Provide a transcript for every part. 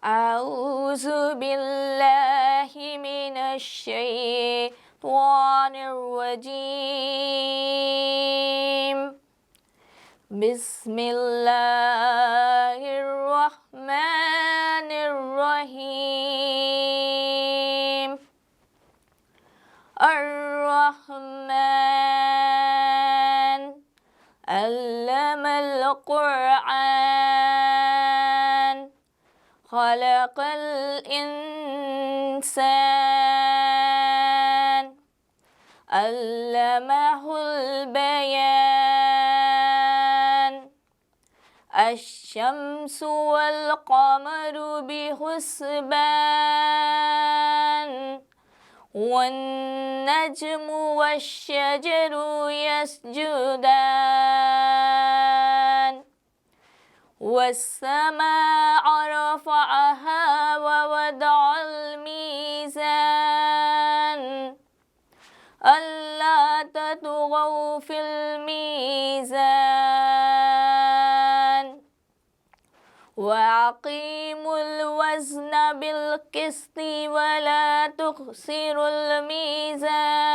أعوذ بالله من الشيطان الرجيم بسم الله الرحمن الرحيم الرحمن علم القرآن خلق الإنسان علمه البيان الشمس والقمر بحسبان والنجم والشجر يسجدان والسماء رفعها ووضع الميزان ألا تطغوا في الميزان وأقيموا الوزن بالقسط ولا تخسروا الميزان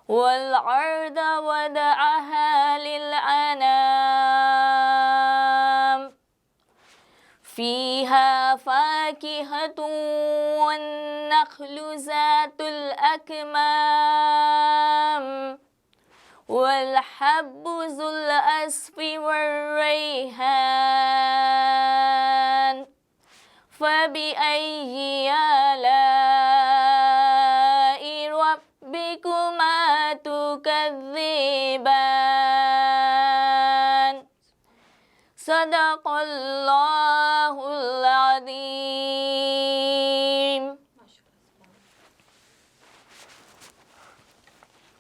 والأرض وضعها للأنام فيها فاكهة والنخل ذات الأكمام والحب ذو العصف والريحان فبأي آلاء ربكما تكذبان صدق الله العظيم.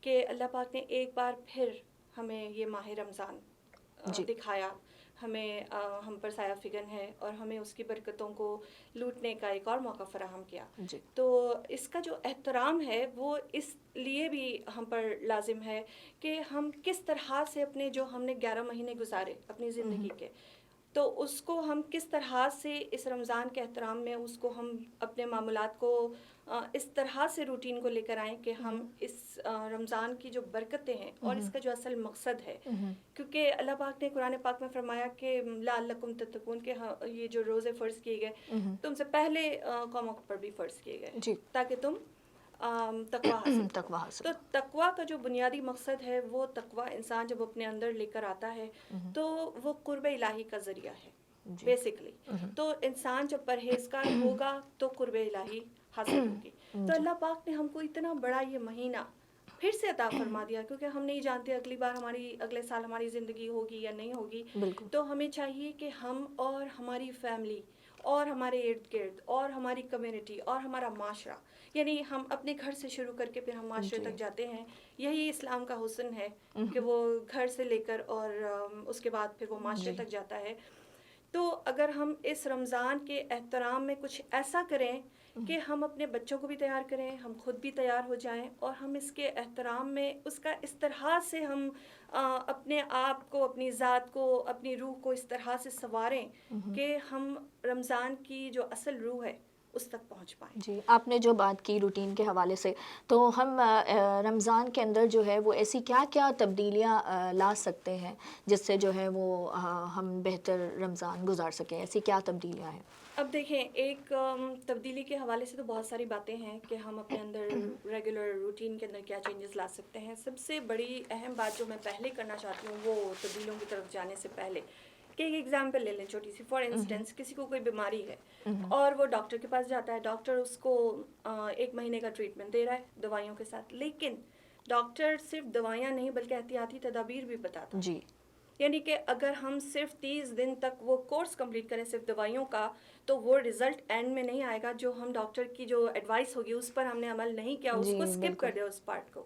کہ اللہ پاک نے ایک بار پھر ہمیں یہ ماہ رمضان جی دکھایا، ہمیں ہم پر سایہ فگن ہے اور ہمیں اس کی برکتوں کو لوٹنے کا ایک اور موقع فراہم کیا. جی تو اس کا جو احترام ہے وہ اس لیے بھی ہم پر لازم ہے کہ ہم کس طرح سے اپنے جو ہم نے 11 مہینے گزارے اپنی زندگی کے، تو اس کو ہم کس طرح سے اس رمضان کے احترام میں اس کو ہم اپنے معمولات کو اس طرح سے روٹین کو لے کر آئیں کہ ہم اس رمضان کی جو برکتیں ہیں اور اس کا جو اصل مقصد ہے، کیونکہ اللہ پاک نے قرآن پاک میں فرمایا کہ لعلکم تتقون، کہ یہ جو روزے فرض کیے گئے تم سے پہلے قوموں پر بھی فرض کیے گئے جی تاکہ تم تقوی حاصل تقوی حاصل. تو تقوی کا جو بنیادی مقصد ہے وہ تقوی انسان جب اپنے اندر لے کر آتا ہے تو وہ قرب الہی کا ذریعہ ہے بیسکلی. تو انسان جب پرہیزگار ہوگا تو قرب الہی حاصل ہوگی. تو اللہ پاک نے ہم کو اتنا بڑا یہ مہینہ پھر سے عطا فرما دیا، کیونکہ ہم نہیں جانتے اگلی بار اگلے سال ہماری زندگی ہوگی یا نہیں ہوگی. بالکل. تو ہمیں چاہیے کہ ہم اور ہماری فیملی اور ہمارے ارد گرد اور ہماری کمیونٹی اور ہمارا معاشرہ، یعنی ہم اپنے گھر سے شروع کر کے پھر ہم معاشرے تک جاتے ہیں. یہی اسلام کا حسن ہے کہ وہ گھر سے لے کر اور اس کے بعد پھر وہ معاشرے تک جاتا ہے. تو اگر ہم اس رمضان کے احترام میں کچھ ایسا کریں کہ ہم اپنے بچوں کو بھی تیار کریں، ہم خود بھی تیار ہو جائیں، اور ہم اس کے احترام میں اس کا اس طرح سے ہم اپنے آپ کو، اپنی ذات کو، اپنی روح کو اس طرح سے سنواریں کہ ہم رمضان کی جو اصل روح ہے اس تک پہنچ پائیں. جی آپ نے جو بات کی روٹین کے حوالے سے، تو ہم رمضان کے اندر جو ہے وہ ایسی کیا کیا تبدیلیاں لا سکتے ہیں جس سے جو ہے وہ ہم بہتر رمضان گزار سکیں؟ ایسی کیا تبدیلیاں ہیں؟ اب دیکھیں، ایک تبدیلی کے حوالے سے تو بہت ساری باتیں ہیں کہ ہم اپنے اندر ریگولر روٹین کے اندر کیا چینجز لا سکتے ہیں. سب سے بڑی اہم بات جو میں پہلے کرنا چاہتی ہوں وہ تبدیلیوں کی طرف جانے سے پہلے کہ ایک ایگزامپل لے لیں چھوٹی سی. فار انسٹنس کسی کو کوئی بیماری ہے اور وہ ڈاکٹر کے پاس جاتا ہے، ڈاکٹر اس کو 1 مہینے کا ٹریٹمنٹ دے رہا ہے دوائیوں کے ساتھ، لیکن ڈاکٹر صرف دوائیاں نہیں بلکہ احتیاطی تدابیر بھی بتاتا ہے. جی یعنی کہ اگر ہم صرف 30 دن تک وہ کورس کمپلیٹ کریں صرف دوائیوں کا، تو وہ رزلٹ اینڈ میں نہیں آئے گا. جو ہم ڈاکٹر کی جو ایڈوائس ہوگی اس پر ہم نے عمل نہیں کیا، اس کو اسکپ کر دیا اس پارٹ کو،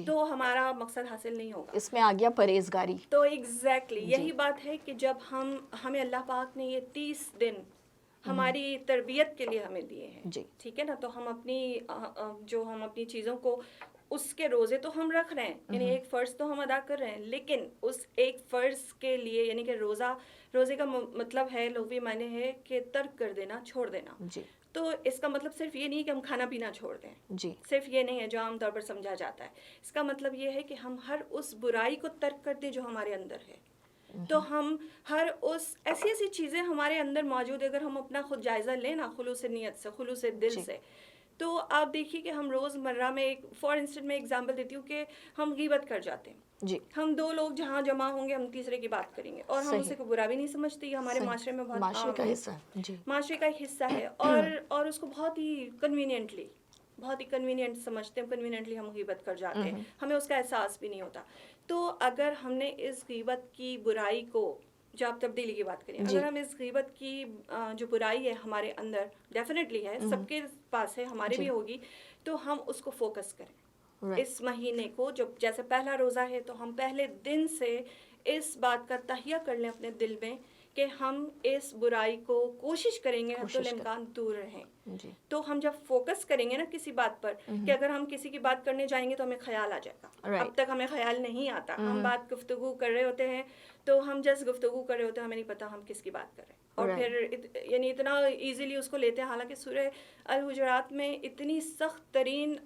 تو ہمارا مقصد حاصل نہیں ہوگا. اس میں آ گیا پرہیزگاری. تو ایگزیکٹلی یہی بات ہے کہ جب ہمیں اللہ پاک نے یہ 30 دن ہماری تربیت کے لیے ہمیں دیے ہیں، ٹھیک ہے نا، تو ہم اپنی چیزوں کو، اس کے روزے تو ہم رکھ رہے ہیں، یعنی ایک فرض تو ہم ادا کر رہے ہیں، لیکن اس ایک فرض کے لیے، یعنی کہ روزے کا مطلب ہے، لغوی معنی ہے کہ ترک کر دینا، چھوڑ دینا. تو اس کا مطلب صرف یہ نہیں کہ ہم کھانا پینا چھوڑ دیں، صرف یہ نہیں ہے جو عام طور پر سمجھا جاتا ہے. اس کا مطلب یہ ہے کہ ہم ہر اس برائی کو ترک کر دیں جو ہمارے اندر ہے. تو ہم ہر اس ایسی چیزیں ہمارے اندر موجود ہے، اگر ہم اپنا خود جائزہ لیں نا، خلوص نیت سے، خلوص دل سے، تو آپ دیکھیے کہ ہم روز مرہ میں فار انسٹنٹ میں ایگزامپل دیتی ہوں کہ ہم غیبت کر جاتے ہیں. ہم 2 لوگ جہاں جمع ہوں گے، ہم تیسرے کی بات کریں گے اور ہم اسے کو برا بھی نہیں سمجھتے. یہ ہمارے معاشرے میں بہت عام ہے، معاشرے کا ایک حصہ ہے، اور اس کو بہت ہی کنوینئنٹ سمجھتے ہیں. کنوینئنٹلی ہم غیبت کر جاتے ہیں، ہمیں اس کا احساس بھی نہیں ہوتا. تو اگر ہم نے اس غیبت کی برائی کو، جو آپ تبدیلی کی بات کریں، اگر ہم اس غیبت کی جو برائی ہے ہمارے اندر، ڈیفینیٹلی ہے، سب کے پاس ہے، ہمارے بھی ہوگی، تو ہم اس کو فوکس کریں. اس مہینے کو جیسے پہلا روزہ ہے تو ہم پہلے دن سے اس بات کا تہیہ کر لیں اپنے دل میں کہ ہم اس برائی کو کوشش کریں گے حد الامکان دور رہیں. تو ہم جب فوکس کریں گے نا کسی بات پر، کہ اگر ہم کسی کی بات کرنے جائیں گے تو ہمیں خیال آ جائے گا. اب تک ہمیں خیال نہیں آتا، ہم گفتگو کر رہے ہوتے ہیں، تو ہم جس گفتگو کر رہے ہوتے ہیں ہمیں نہیں پتا ہم کس کی بات کر رہے ہیں، اور پھر یعنی اتنا ایزیلی اس کو لیتے ہیں. حالانکہ سورہ الحجرات میں اتنی سخت ترین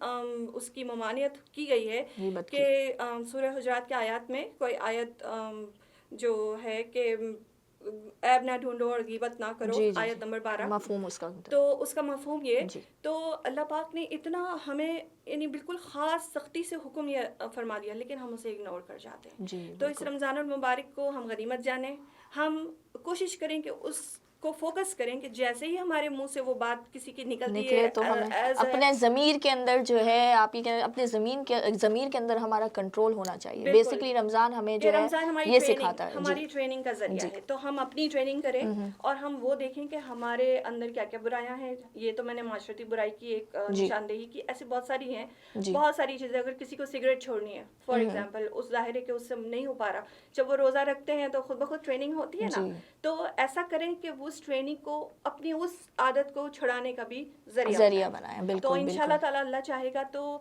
اس کی ممانعت کی گئی ہے کہ سورہ حجرات کے آیات میں کوئی آیت جو ہے کہ عیب نہ ڈھونڈو اور غیبت نہ کرو، آیت نمبر 12، مفہوم اس کا، تو اس کا مفہوم یہ، تو اللہ پاک نے اتنا ہمیں یعنی بالکل خاص سختی سے حکم یہ فرما دیا، لیکن ہم اسے اگنور کر جاتے ہیں. تو اس رمضان المبارک کو ہم غنیمت جانیں، ہم کوشش کریں کہ اس کو فوکس کریں کہ جیسے ہی ہمارے منہ سے وہ بات کسی کی نکلتی نکلے ہے تو ہمیں اپنے ضمیر کے اندر جو ہے آپ ہی اپنے ضمیر کے اندر ہمارا کنٹرول ہونا چاہیے. بیسکلی رمضان ہمیں جو ہے یہ سکھاتا ہے, ہماری ٹریننگ کا ذریعہ ہے. تو ہم اپنی ٹریننگ کریں اور ہم وہ دیکھیں کہ ہمارے اندر کیا کیا برائیاں ہیں. یہ تو میں نے معاشرتی برائی کی ایک نشاندہی کی, ایسی بہت ساری ہیں, بہت ساری چیزیں. اگر کسی کو سگریٹ چھوڑنی ہے فار ایگزامپل, اس ظاہر ہے کہ اس سے نہیں ہو پا رہا, جب وہ روزہ رکھتے ہیں تو خود بخود ٹریننگ ہوتی ہے نا, تو ایسا کریں کہ وہ اس ٹریننگ کو اپنی اس عادت کو چھڑانے کا بھی ذریعہ بنائیں. تو انشاءاللہ تعالی اللہ چاہے گا تو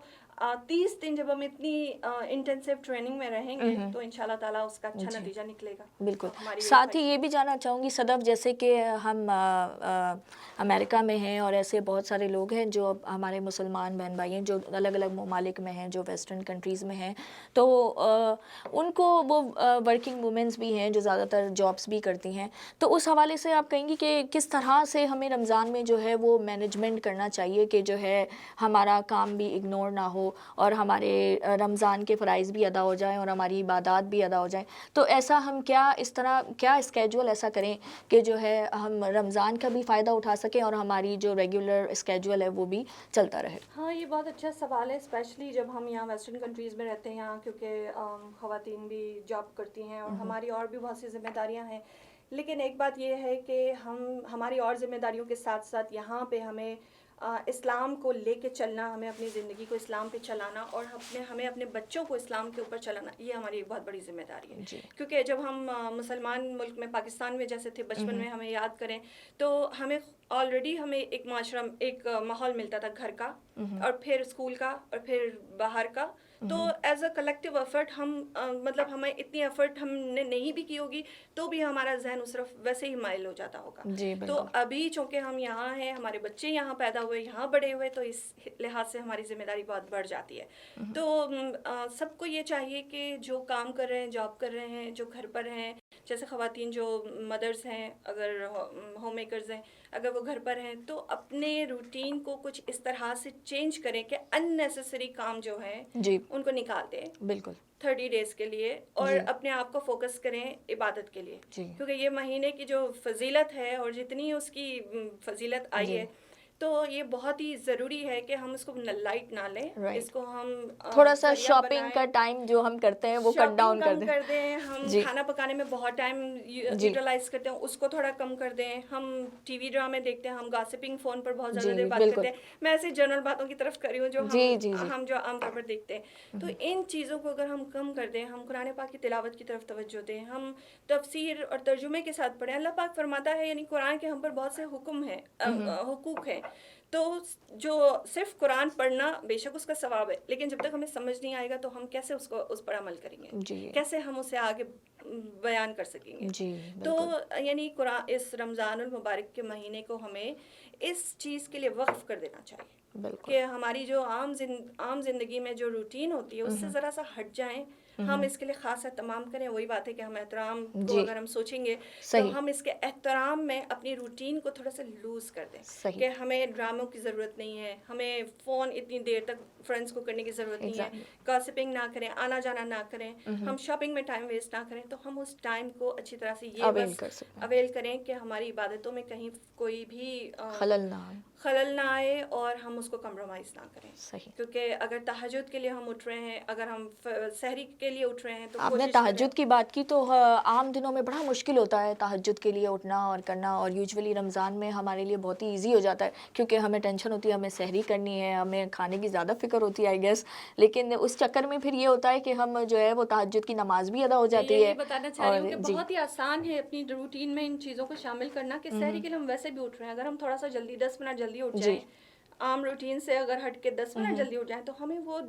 30 دن جب ہم اتنی انٹینسو ٹریننگ میں رہیں گے تو انشاءاللہ تعالیٰ اس کا اچھا نتیجہ نکلے گا. بالکل. ساتھ ہی یہ بھی جاننا چاہوں گی صدف, جیسے کہ ہم امریکہ میں ہیں اور ایسے بہت سارے لوگ ہیں جو ہمارے مسلمان بہن بھائی ہیں جو الگ الگ ممالک میں ہیں, جو ویسٹرن کنٹریز میں ہیں, تو ان کو وہ ورکنگ وومنس بھی ہیں جو زیادہ تر جابس بھی کرتی ہیں, تو اس حوالے سے آپ کہیں گی کہ کس طرح سے ہمیں رمضان میں جو ہے وہ مینجمنٹ کرنا چاہیے کہ جو ہے ہمارا کام بھی اگنور نہ ہو اور ہمارے رمضان کے فرائض بھی ادا ہو جائیں اور ہماری عبادات بھی ادا ہو جائیں. تو ایسا ہم کیا اسکیجول ایسا کریں کہ جو ہے ہم رمضان کا بھی فائدہ اٹھا سکیں اور ہماری جو ریگولر اسکیجول ہے وہ بھی چلتا رہے؟ ہاں, یہ بہت اچھا سوال ہے, اسپیشلی جب ہم یہاں ویسٹرن کنٹریز میں رہتے ہیں یہاں, کیونکہ خواتین بھی جاب کرتی ہیں اور ہماری اور بھی بہت سی ذمہ داریاں ہیں. لیکن ایک بات یہ ہے کہ ہماری اور ذمہ داریوں کے ساتھ ساتھ یہاں پہ ہمیں اسلام کو لے کے چلنا, ہمیں اپنی زندگی کو اسلام پہ چلانا اور ہمیں اپنے بچوں کو اسلام کے اوپر چلانا, یہ ہماری ایک بہت بڑی ذمہ داری ہے. کیونکہ جب ہم مسلمان ملک میں, پاکستان میں جیسے تھے بچپن میں, ہمیں یاد کریں تو ہمیں آلریڈی ہمیں ایک معاشرہ, ایک ماحول ملتا تھا گھر کا, اور پھر اسکول کا, اور پھر باہر کا. تو ایز اے کلیکٹیو ایفرٹ ہم مطلب ہمیں اتنی ایفرٹ ہم نے نہیں بھی کی ہوگی تو بھی ہمارا ذہن اس طرف ویسے ہی مائل ہو جاتا ہوگا. تو ابھی چونکہ ہم یہاں ہیں, ہمارے بچے یہاں پیدا ہوئے, یہاں بڑے ہوئے, تو اس لحاظ سے ہماری ذمہ داری بہت بڑھ جاتی ہے. تو سب کو یہ چاہیے کہ جو کام کر رہے ہیں, جاب کر رہے ہیں, جو گھر پر ہیں, جیسے خواتین جو مدرس ہیں, اگر ہوم میکرز ہیں, اگر وہ گھر پر ہیں تو اپنے روٹین کو کچھ اس طرح سے چینج کریں کہ ان نیسیسری کام جو ہیں ان کو نکال دیں بالکل 30 ڈیز کے لیے, اور اپنے آپ کو فوکس کریں عبادت کے لیے. کیونکہ یہ مہینے کی جو فضیلت ہے اور جتنی اس کی فضیلت آئی ہے, تو یہ بہت ہی ضروری ہے کہ ہم اس کو لائٹ نہ لیں. اس کو ہم تھوڑا سا شاپنگ کا ٹائم جو ہم کرتے ہیں وہ کٹ ڈاؤن کر دیں. ہم کھانا پکانے میں بہت ٹائم یوٹیلائز کرتے ہیں, اس کو تھوڑا کم کر دیں. ہم ٹی وی ڈرامے دیکھتے ہیں, ہم گاسپنگ فون پر بہت زیادہ دیر بات کرتے ہیں. میں ایسی جنرل باتوں کی طرف کر رہی ہوں جو ہم جو عام طور پر دیکھتے ہیں. تو ان چیزوں کو اگر ہم کم کر دیں, ہم قرآن پاک کی تلاوت کی طرف توجہ دیں, ہم تفسیر اور ترجمے کے ساتھ پڑھیں. اللہ پاک فرماتا ہے, یعنی قرآن کے ہم پر بہت سے حکم ہیں, حقوق ہیں. تو جو صرف قرآن پڑھنا بے شک اس کا ثواب ہے, لیکن جب تک ہمیں سمجھ نہیں آئے گا تو ہم کیسے اس پر عمل کریں گے, کیسے ہم اسے آگے بیان کر سکیں گے. تو یعنی قرآن اس رمضان المبارک کے مہینے کو ہمیں اس چیز کے لیے وقف کر دینا چاہیے کہ ہماری جو عام زندگی میں جو روٹین ہوتی ہے اس سے ذرا سا ہٹ جائیں, ہم اس کے لیے خاص اہتمام کریں. وہی بات ہے کہ ہم احترام کو اگر ہم سوچیں گے تو ہم اس کے احترام میں اپنی روٹین کو تھوڑا سا لوز کر دیں کہ ہمیں ڈراموں کی ضرورت نہیں ہے, ہمیں فون اتنی دیر تک فرینڈس کو کرنے کی ضرورت نہیں ہے, گاسپنگ نہ کریں, آنا جانا نہ کریں, ہم شاپنگ میں ٹائم ویسٹ نہ کریں. تو ہم اس ٹائم کو اچھی طرح سے یہ بس اویل کریں کہ ہماری عبادتوں میں کہیں کوئی بھی خلل نہ آئے اور ہم اس کو کمپرومائز نہ کریں. کیونکہ اگر تہجد کے لیے ہم اٹھ رہے ہیں, اگر ہم سحری کے لیے اٹھ رہے ہیں, تو آپ نے تہجد کی بات کی تو عام دنوں میں بڑا مشکل ہوتا ہے تہجد کے لیے اٹھنا اور کرنا, اور یوزولی رمضان میں ہمارے لیے بہت ہی ایزی ہو جاتا ہے کیونکہ ہمیں ٹینشن ہوتی ہے, ہمیں سحری کرنی ہے, ہمیں کھانے کی زیادہ فکر ہوتی ہے آئی گیس. لیکن اس چکر میں پھر یہ ہوتا ہے کہ ہم جو ہے وہ تہجد کی نماز بھی ادا ہو جاتی ہے. یہ بتانا چاہ رہی ہوں کہ بہت ہی آسان ہے اپنی روٹین میں ان چیزوں کو شامل کرنا کہ سحری کے لیے ہم ویسے بھی اٹھ رہے ہیں, اگر ہم تھوڑا سا جلدی 10 منٹ جلدی اٹھ جائیں, عام روٹین سے اگر ہٹ کے 10 منٹ جلدی اٹھ جائیں, تو ہمیں وہ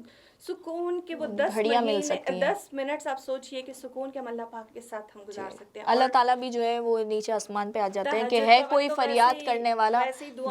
سکون کے وہ 10 منٹ آپ سوچئے کہ سکون کے ہم اللہ پاک کے ساتھ ہم گزار سکتے ہیں. اللہ تعالیٰ بھی جو ہے وہ نیچے آسمان پہ آ جاتے ہیں کہ ہے کوئی فریاد کرنے والا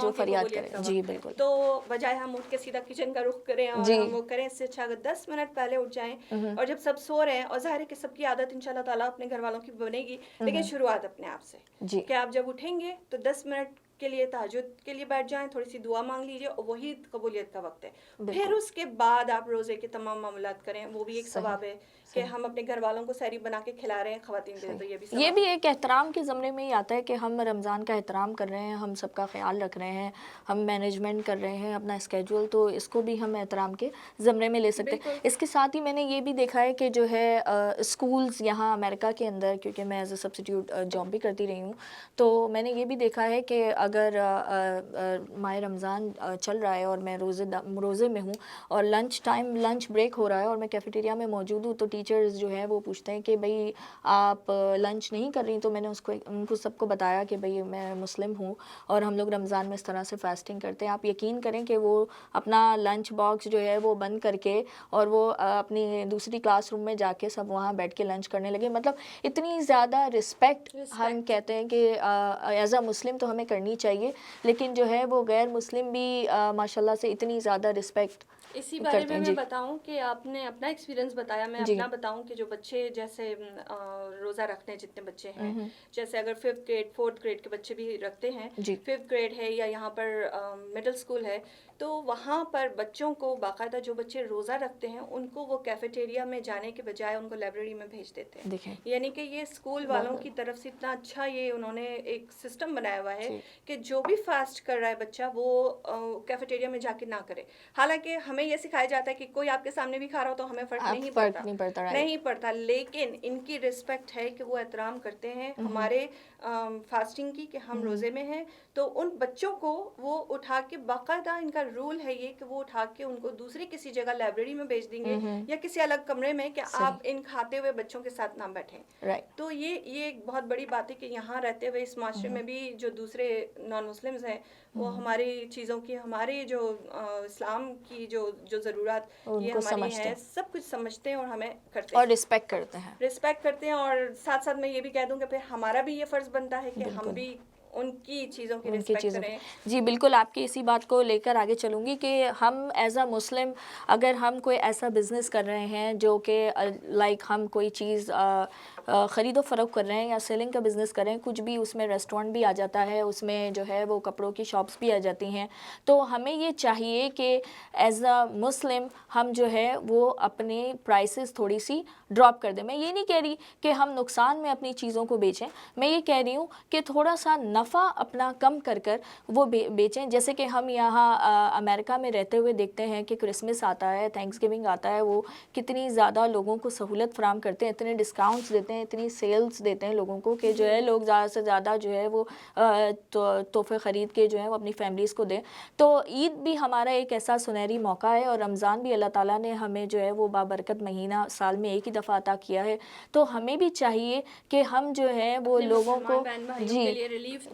جو فریاد کرے. جی بالکل. تو بجائے ہم اٹھ کے سیدھا کچن کا رخ کریں اور ہم وہ کریں, اس سے اچھا اگر 10 منٹ پہلے اٹھ جائیں, اور جب سب سو رہے ہیں, اور ظاہر ہے کہ سب کی عادت انشاءاللہ تعالیٰ اپنے گھر والوں کی بنے گی, لیکن شروعات اپنے آپ سے کہ آپ جب اٹھیں گے تو 10 منٹ کے لیے تہجد کے لیے بیٹھ جائیں, تھوڑی سی دعا مانگ لیجیے, اور وہی قبولیت کا وقت ہے. پھر اس کے بعد آپ روزے کے تمام معاملات کریں, وہ بھی ایک ثواب ہے کہ ہم اپنے گھر والوں کو سحری بنا کے کھلا رہے ہیں خواتین کے لیے, تو یہ بھی یہ بھی ایک احترام کے زمرے میں ہی آتا ہے کہ ہم رمضان کا احترام کر رہے ہیں, ہم سب کا خیال رکھ رہے ہیں, ہم مینجمنٹ کر رہے ہیں اپنا اسکیجول, تو اس کو بھی ہم احترام کے زمرے میں لے سکتے ہیں. اس کے ساتھ ہی میں نے یہ بھی دیکھا ہے کہ جو ہے اسکولز یہاں امریکہ کے اندر, کیونکہ میں ایز اے سبسٹیوٹ جاب بھی کرتی رہی ہوں, تو میں نے یہ بھی دیکھا ہے کہ اگر ماہ رمضان چل رہا ہے اور میں روزے میں ہوں اور لنچ بریک ہو رہا ہے اور میں کیفیٹیریا میں موجود ہوں, تو ٹیچرز جو ہے وہ پوچھتے ہیں کہ بھئی آپ لنچ نہیں کر رہی, تو میں نے ان کو سب کو بتایا کہ بھئی میں مسلم ہوں اور ہم لوگ رمضان میں اس طرح سے فاسٹنگ کرتے ہیں. آپ یقین کریں کہ وہ اپنا لنچ باکس جو ہے وہ بند کر کے اور وہ اپنی دوسری کلاس روم میں جا کے سب وہاں بیٹھ کے لنچ کرنے لگے. مطلب اتنی زیادہ رسپیکٹ ہم کہتے ہیں کہ ایز اے مسلم تو ہمیں کرنی چاہیے, لیکن جو ہے وہ غیر مسلم بھی ماشاء اللہ سے اتنی زیادہ رسپیکٹ. اسی بارے میں بتاؤں کہ آپ نے اپنا ایکسپیرینس بتایا, میں اپنا بتاؤں کہ جو بچے جیسے روزہ رکھتے ہیں, جتنے بچے ہیں, جیسے اگر 5th گریڈ 4th گریڈ کے بچے بھی رکھتے ہیں, 5th گریڈ ہے یا یہاں پر مڈل اسکول ہے, تو وہاں پر بچوں کو باقاعدہ جو بچے روزہ رکھتے ہیں ان کو وہ کیفیٹیریا میں جانے کے بجائے ان کو لائبریری میں بھیج دیتے ہیں. یعنی کہ یہ اسکول والوں کی طرف سے اتنا اچھا یہ انہوں نے ایک سسٹم بنایا ہوا ہے کہ جو بھی فاسٹ کر رہا ہے بچہ وہ کیفیٹیریا میں جا کے نہ کرے. حالانکہ ہمیں یہ سکھایا جاتا ہے کہ کوئی آپ کے سامنے بھی کھا رہا ہو تو ہمیں فرق نہیں پڑتا, لیکن ان کی رسپیکٹ ہے کہ وہ احترام کرتے ہیں ہمارے فاسٹنگ کی, کہ ہم روزے میں ہیں, تو ان بچوں کو وہ اٹھا کے, باقاعدہ ان کا رول ہے یہ کہ وہ اٹھا کے ان کو دوسری کسی جگہ لائبریری میں بھیج دیں گے یا کسی الگ کمرے میں کہ آپ ان کھاتے ہوئے بچوں کے ساتھ نہ بیٹھیں. تو یہ ایک بہت بڑی بات ہے کہ یہاں رہتے ہوئے اس معاشرے میں بھی جو دوسرے نان مسلمز ہیں وہ ہماری چیزوں کی, ہماری جو اسلام کی جو ضرورت یہ ہماری ہے, سب کچھ سمجھتے ہیں اور ہمیں کرتے ہیں اور رسپیکٹ کرتے ہیں. اور ساتھ ساتھ میں یہ بھی کہہ دوں کہ پھر ہمارا بھی یہ فرض بنتا ہے کہ ہم بھی ان کی چیزوں کی رسپیکٹ کریں. جی بالکل, آپ کی اسی بات کو لے کر آگے چلوں گی کہ ہم ایز اے مسلم اگر ہم کوئی ایسا بزنس کر رہے ہیں جو کہ لائک ہم کوئی چیز خرید و فروخت کر رہے ہیں یا سیلنگ کا بزنس کر رہے ہیں, کچھ بھی اس میں ریسٹورینٹ بھی آ جاتا ہے, اس میں جو ہے وہ کپڑوں کی شاپس بھی آ جاتی ہیں, تو ہمیں یہ چاہیے کہ ایز اے مسلم ہم جو ہے وہ اپنے پرائسز تھوڑی سی ڈراپ کر دیں. میں یہ نہیں کہہ رہی کہ ہم نقصان میں اپنی چیزوں کو بیچیں, میں یہ کہہ رہی ہوں کہ تھوڑا سا نفع اپنا کم کر وہ بیچیں. جیسے کہ ہم یہاں امریکہ میں رہتے ہوئے دیکھتے ہیں کہ کرسمس آتا ہے, تھینکس گیونگ آتا ہے, وہ کتنی زیادہ لوگوں کو سہولت فراہم کرتے ہیں, اتنے ڈسکاؤنٹس دیتے ہیں, اتنی سیلز دیتے ہیں لوگوں کو کہ جو ہے لوگ زیادہ سے زیادہ جو ہے وہ تحفے خرید کے جو ہے وہ اپنی فیملیز کو دیں. تو عید بھی ہمارا ایک ایسا سنہری موقع ہے, اور رمضان بھی اللہ تعالیٰ نے ہمیں جو ہے وہ بابرکت مہینہ سال میں ایک ہی دفعہ عطا کیا ہے, تو ہمیں بھی چاہیے کہ ہم جو ہے وہ لوگوں کو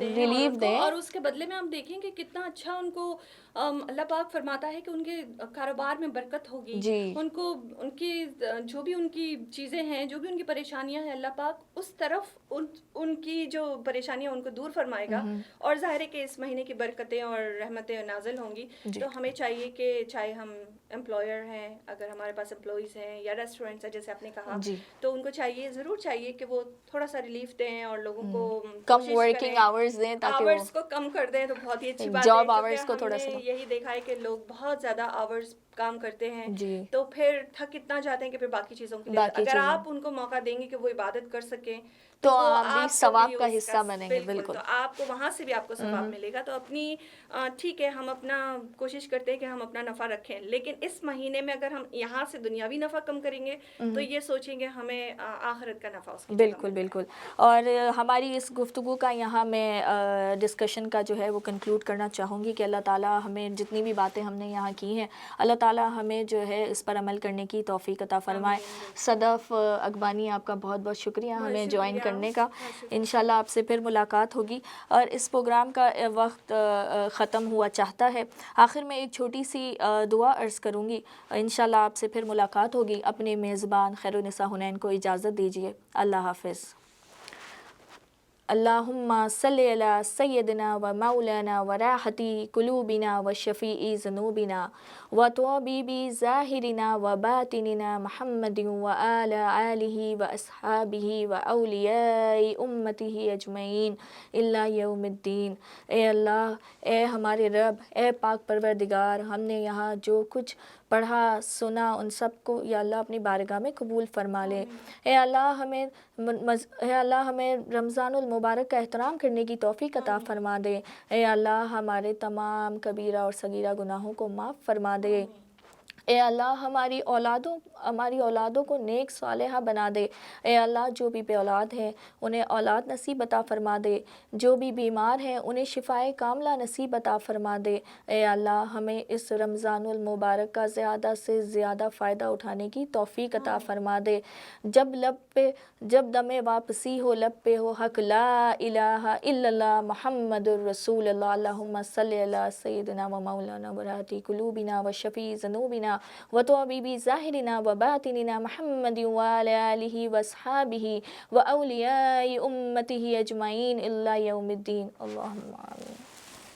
ریلیف دیں, اور اس کے بدلے میں ہم دیکھیں کہ کتنا اچھا ان کو اللہ پاک فرماتا ہے کہ ان کے کاروبار میں برکت ہوگی, ان کو ان کی جو بھی ان کی چیزیں ہیں, جو بھی ان کی پریشانیاں ہیں, اللہ پاک اس طرف ان کی جو پریشانیاں ان کو دور فرمائے گا, اور ظاہر ہے کہ اس مہینے کی برکتیں اور رحمتیں نازل ہوں گی. تو ہمیں چاہیے کہ چاہے ہم امپلائر ہیں, اگر ہمارے پاس امپلائیز ہیں یا ریسٹورینٹس ہیں جیسے آپ نے کہا, تو ان کو ضرور چاہیے کہ وہ تھوڑا سا ریلیف دیں اور لوگوں کو کم ورکنگ آورز دیں, آورز کو کم کر دیں, تو بہت ہی اچھی بات ہے. کیونکہ ہم نے یہی دیکھا ہے کہ لوگ بہت زیادہ آورز کام کرتے ہیں, تو پھر تھک اتنا جاتے ہیں کہ پھر باقی چیزوں کے لیے اگر آپ ان کو موقع دیں گے کہ وہ عبادت کر سکیں تو ہم بھی ثواب کا حصہ بنیں گے. بالکل, تو آپ کو وہاں سے بھی آپ کو ثواب ملے گا. تو اپنی ٹھیک ہے, ہم اپنا کوشش کرتے ہیں کہ ہم اپنا نفع رکھیں, لیکن اس مہینے میں اگر ہم یہاں سے دنیاوی نفع کم کریں گے تو یہ سوچیں گے ہمیں آخرت کا نفع اس کی بالکل. اور ہماری اس گفتگو کا یہاں میں ڈسکشن کا جو ہے وہ کنکلوڈ کرنا چاہوں گی کہ اللہ تعالیٰ ہمیں جتنی بھی باتیں ہم نے یہاں کی ہیں, اللہ تعالیٰ ہمیں جو ہے اس پر عمل کرنے کی توفیق عطا فرمائے. صدف اقبانی, آپ کا بہت بہت شکریہ ہمیں جوائن کرنے کا. انشاءاللہ آپ سے پھر ملاقات ہوگی, اور اس پروگرام کا وقت ختم ہوا چاہتا ہے. آخر میں ایک چھوٹی سی دعا عرض کروں گی, انشاءاللہ آپ سے پھر ملاقات ہوگی. اپنے میزبان خیرالنساء حنین کو اجازت دیجیے. اللہ حافظ. اللہم صلی علی سیدنا و مولانا و راحتی قلوبنا و شفیع ذنوبنا و طبیب ظاہرنا و باطننا محمد و آلہ و اصحابہ و اولیاء امتہ اجمعین الی یوم الدین۔ اے اللہ، اے ہمارے رب، اے پاک پروردگار، ہم نے یہاں جو کچھ پڑھا سنا ان سب کو یا اللہ اپنی بارگاہ میں قبول فرما لے۔ اے اللہ ہمیں رمضان المبارک کا احترام کرنے کی توفیق عطا فرما دے۔ اے اللہ ہمارے تمام کبیرہ اور صغیرہ گناہوں کو معاف فرما دے۔ اے اللہ ہماری اولادوں کو نیک صالحہ بنا دے۔ اے اللہ جو بھی بے اولاد ہیں انہیں اولاد نصیب عطا فرما دے، جو بھی بیمار ہیں انہیں شفائے کاملہ نصیب عطا فرما دے۔ اے اللہ ہمیں اس رمضان المبارک کا زیادہ سے زیادہ فائدہ اٹھانے کی توفیق عطا فرما دے۔ جب دم واپسی ہو لب پہ ہو حق لا الہ الا اللہ محمد الرسول اللہ، اللہم صلی علی سیدنا و مولانا و راحتی قلوبنا و شفیع ذنوبنا و طبیب ظاہرنا و باطننا محمد و آلہ و اصحابہ و اولیاء امتہ اجمعین الی یوم الدین۔ اللہم آمین۔